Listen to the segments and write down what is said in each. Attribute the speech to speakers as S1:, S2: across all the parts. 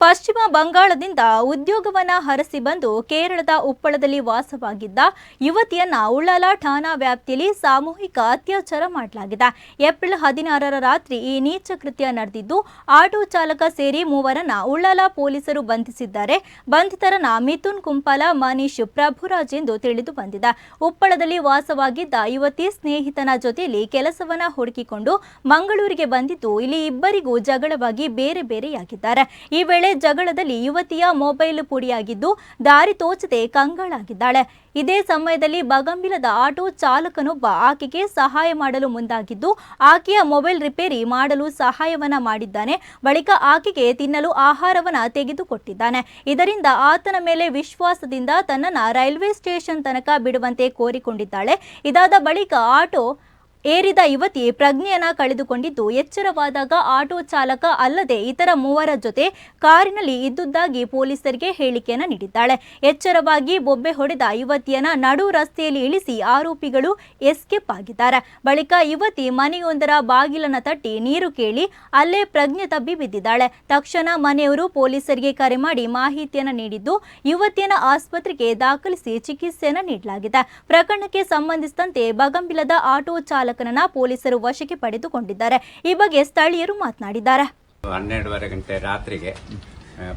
S1: ಪಶ್ಚಿಮ ಬಂಗಾಳದಿಂದ ಉದ್ಯೋಗವನ್ನ ಹರಸಿ ಬಂದು ಕೇರಳದ ಉಪ್ಪಳದಲ್ಲಿ ವಾಸವಾಗಿದ್ದ ಯುವತಿಯನ್ನ ಉಳ್ಳಾಲ ಠಾಣಾ ವ್ಯಾಪ್ತಿಯಲ್ಲಿ ಸಾಮೂಹಿಕ ಅತ್ಯಾಚಾರ ಮಾಡಲಾಗಿದೆ. ಏಪ್ರಿಲ್ 16ರ ರಾತ್ರಿ ಈ ನೀಚ ಕೃತ್ಯ ನಡೆದಿದ್ದು, ಆಟೋ ಚಾಲಕ ಸೇರಿ ಮೂವರನ್ನ ಉಳ್ಳಾಲ ಪೊಲೀಸರು ಬಂಧಿಸಿದ್ದಾರೆ. ಬಂಧಿತರನ್ನ ಮಿಥುನ್ ಕುಂಪಾಲ, ಮನೀಶ್ ಪ್ರಭುರಾಜ್ ಎಂದು ತಿಳಿದು ಬಂದಿದೆ. ಉಪ್ಪಳದಲ್ಲಿ ವಾಸವಾಗಿದ್ದ ಯುವತಿ ಸ್ನೇಹಿತನ ಜೊತೆಯಲ್ಲಿ ಕೆಲಸವನ್ನ ಹುಡುಕಿಕೊಂಡು ಮಂಗಳೂರಿಗೆ ಬಂದಿದ್ದು, ಇಲ್ಲಿ ಇಬ್ಬರಿಗೂ ಜಗಳವಾಗಿ ಬೇರೆ ಬೇರೆಯಾಗಿದ್ದಾರೆ. ಈ ವೇಳೆ ಜಗಳದಲ್ಲಿ ಯುವತಿಯ ಮೊಬೈಲ್ ಪುಡಿಯಾಗಿದ್ದು ದಾರಿ ತೋಚದೆ ಕಂಗಾಳಾಗಿದ್ದಾಳೆ. ಇದೇ ಸಮಯದಲ್ಲಿ ಬಗಂಬಿಲದ ಆಟೋ ಚಾಲಕನೊಬ್ಬ ಆಕೆಗೆ ಸಹಾಯ ಮಾಡಲು ಮುಂದಾಗಿದ್ದು, ಆಕೆಯ ಮೊಬೈಲ್ ರಿಪೇರಿ ಮಾಡಲು ಸಹಾಯವನ್ನ ಮಾಡಿದ್ದಾನೆ. ಬಳಿಕ ಆಕೆಗೆ ತಿನ್ನಲು ಆಹಾರವನ್ನ ತೆಗೆದುಕೊಟ್ಟಿದ್ದಾನೆ. ಇದರಿಂದ ಆತನ ಮೇಲೆ ವಿಶ್ವಾಸದಿಂದ ತನ್ನನ್ನ ರೈಲ್ವೆ ಸ್ಟೇಷನ್ ತನಕ ಬಿಡುವಂತೆ ಕೋರಿಕೊಂಡಿದ್ದಾಳೆ. ಇದಾದ ಬಳಿಕ ಆಟೋ ಏರಿದ ಯುವತಿ ಪ್ರಜ್ಞೆಯನ್ನ ಕಳೆದುಕೊಂಡಿದ್ದು, ಎಚ್ಚರವಾದಾಗ ಆಟೋ ಚಾಲಕ ಅಲ್ಲದೆ ಇತರ ಮೂವರ ಜೊತೆ ಕಾರಿನಲ್ಲಿ ಇದ್ದುದಾಗಿ ಪೊಲೀಸರಿಗೆ ಹೇಳಿಕೆಯನ್ನ ನೀಡಿದ್ದಾಳೆ. ಎಚ್ಚರವಾಗಿ ಬೊಬ್ಬೆ ಹೊಡೆದ ಯುವತಿಯನ್ನ ನಡು ರಸ್ತೆಯಲ್ಲಿ ಇಳಿಸಿ ಆರೋಪಿಗಳು ಎಸ್ಕೇಪ್ ಆಗಿದ್ದಾರೆ. ಬಳಿಕ ಯುವತಿ ಮನೆಯೊಂದರ ಬಾಗಿಲನ್ನ ತಟ್ಟಿ ನೀರು ಕೇಳಿ ಅಲ್ಲೇ ಪ್ರಜ್ಞೆ ತಪ್ಪಿ ಬಿದ್ದಿದ್ದಾಳೆ. ತಕ್ಷಣ ಮನೆಯವರು ಪೊಲೀಸರಿಗೆ ಕರೆ ಮಾಡಿ ಮಾಹಿತಿಯನ್ನ ನೀಡಿದ್ದು, ಯುವತಿಯನ್ನ ಆಸ್ಪತ್ರೆಗೆ ದಾಖಲಿಸಿ ಚಿಕಿತ್ಸೆಯನ್ನ ನೀಡಲಾಗಿದೆ. ಪ್ರಕರಣಕ್ಕೆ ಸಂಬಂಧಿಸಿದಂತೆ ಬಗಂಬಿಲದ ಆಟೋ ಚಾಲಕನನ್ನ ಪೊಲೀಸರು ವಶಕ್ಕೆ ಪಡೆದುಕೊಂಡಿದ್ದಾರೆ. ಈ ಬಗ್ಗೆ ಸ್ಥಳೀಯರು ಮಾತನಾಡಿದ್ದಾರೆ.
S2: 12:30 ಗಂಟೆ ರಾತ್ರಿಗೆ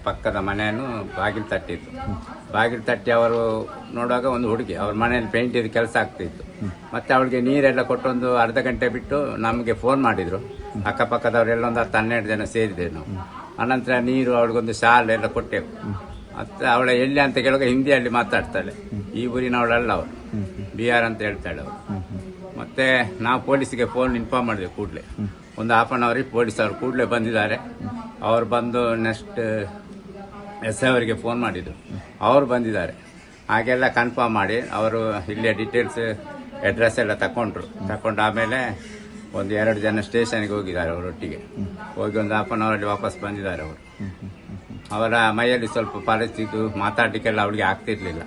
S2: ಪಕ್ಕದ ಮನೆಯನ್ನು ಬಾಗಿಲು ತಟ್ಟಿತ್ತು. ಬಾಗಿಲು ತಟ್ಟಿ ಅವರು ನೋಡುವಾಗ ಒಂದು ಹುಡುಗಿ ಅವ್ರ ಮನೆಯಲ್ಲಿ ಪೇಂಟ್ ಇದು ಕೆಲಸ ಆಗ್ತಿತ್ತು. ಮತ್ತೆ ಅವಳಿಗೆ ನೀರೆಲ್ಲ ಕೊಟ್ಟೊಂದು ಅರ್ಧ ಗಂಟೆ ಬಿಟ್ಟು ನಮಗೆ ಫೋನ್ ಮಾಡಿದ್ರು. ಅಕ್ಕಪಕ್ಕದವರೆಲ್ಲ ಒಂದು 10-12 ಜನ ಸೇರಿದ್ದೇವೆ ನಾವು. ಅನಂತರ ನೀರು ಅವಳಿಗೊಂದು ಶಾಲ್ ಎಲ್ಲ ಕೊಟ್ಟೆವು. ಮತ್ತೆ ಅವಳ ಎಲ್ಲಿ ಅಂತ ಕೇಳುವಾಗ ಹಿಂದಿಯಲ್ಲಿ ಮಾತಾಡ್ತಾಳೆ. ಈ ಊರಿನವಳಲ್ಲ ಅವಳು, ಬಿಹಾರ್ ಅಂತ ಹೇಳ್ತಾಳೆ ಅವಳು. ಮತ್ತೆ ನಾವು ಪೊಲೀಸಿಗೆ ಫೋನ್ ಇನ್ಫಾರ್ಮ್ ಮಾಡಿದೆ. ಕೂಡಲೇ ಒಂದು ಹಾಫ್ ಅನ್ ಅವರಿಗೆ ಪೊಲೀಸ್ ಅವರು ಕೂಡಲೇ ಬಂದಿದ್ದಾರೆ. ಅವ್ರು ಬಂದು ನೆಕ್ಸ್ಟ್ SI ಅವರಿಗೆ ಫೋನ್ ಮಾಡಿದ್ರು. ಅವರು ಬಂದಿದ್ದಾರೆ. ಹಾಗೆಲ್ಲ ಕನ್ಫರ್ಮ್ ಮಾಡಿ ಅವರು ಇಲ್ಲೇ ಡೀಟೇಲ್ಸ್ ಅಡ್ರೆಸ್ ಎಲ್ಲ ತಗೊಂಡು ಆಮೇಲೆ ಒಂದು 2 ಜನ ಸ್ಟೇಷನ್ಗೆ ಹೋಗಿದ್ದಾರೆ. ಅವರೊಟ್ಟಿಗೆ ಹೋಗಿ ಒಂದು ಹಾಫ್ ಅನ್ ಅವರಲ್ಲಿ ವಾಪಸ್ ಬಂದಿದ್ದಾರೆ. ಅವರು ಅವರ ಮೈಯಲ್ಲಿ ಸ್ವಲ್ಪ ಪರಿಸ್ಥಿತಿ ಮಾತಾಡಲಿಕ್ಕೆಲ್ಲ ಅವಳಿಗೆ ಆಗ್ತಿರ್ಲಿಲ್ಲ.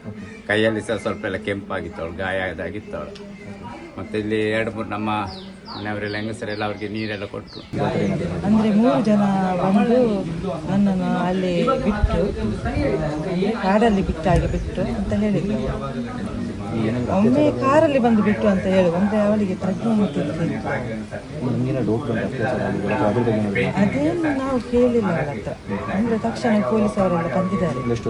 S2: ಕೈಯಲ್ಲಿ ಸಹ ಸ್ವಲ್ಪ ಎಲ್ಲ ಕೆಂಪಾಗಿತ್ತು, ಅವಳು ಗಾಯದಾಗಿತ್ತು ಅವಳು. ಮತ್ತೆ ಇಲ್ಲಿ 2-3 ನಮ್ಮ ಮನೆಯವರೆಲ್ಲ ಹೆಂಗಸರೆಲ್ಲ ಅವ್ರಿಗೆ ನೀರೆಲ್ಲ ಕೊಟ್ಟರು.
S3: ಅಂದರೆ 3 ಜನ ಬಂದು ನನ್ನನ್ನು ಅಲ್ಲಿ ಬಿಟ್ಟು ಕಾಡಲ್ಲಿ ಬಿಟ್ಟು ಅಂತ ಹೇಳಿದ್ರು. ಒಮ್ಮೆ ಕಾರಲ್ಲಿ ಬಂದು ಬಿಟ್ಟು ಅಂತ ಹೇಳಿ, ಅಂದರೆ ಅವಳಿಗೆ ಪ್ರಜ್ಞೆ ಅದೇನು ನಾವು ಕೇಳಿಲ್ಲ ಅವಳ ಹತ್ರ. ಅಂದರೆ ತಕ್ಷಣ ಪೊಲೀಸ್ ಅವರೆಲ್ಲ ಬಂದಿದ್ದಾರೆ.